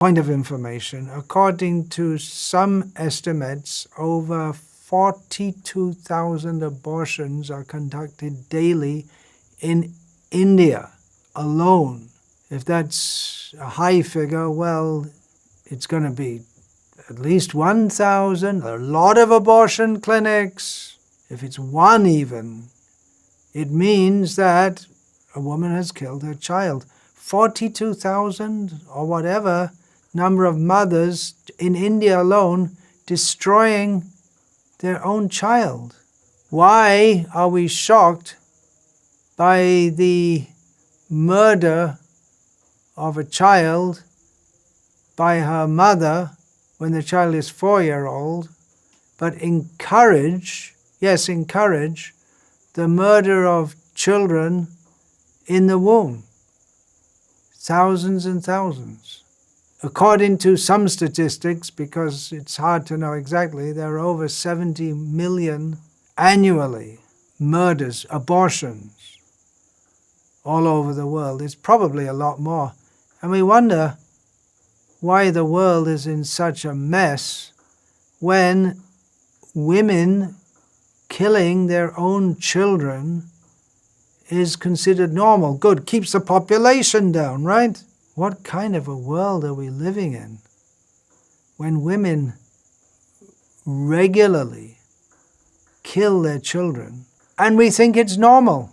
point of information. According to some estimates, over 42,000 abortions are conducted daily in India alone. If that's a high figure, well, it's going to be at least 1,000, a lot of abortion clinics. If it's one even, it means that a woman has killed her child. 42,000 or whatever number of mothers in India alone destroying their own child. Why are we shocked by the murder of a child by her mother when the child is 4-year-old, but encourage the murder of children in the womb? Thousands and thousands. According to some statistics, because it's hard to know exactly, there are over 70 million annually murders, abortions, all over the world. It's probably a lot more. And we wonder why the world is in such a mess when women killing their own children is considered normal. Good, keeps the population down, right? What kind of a world are we living in when women regularly kill their children and we think it's normal?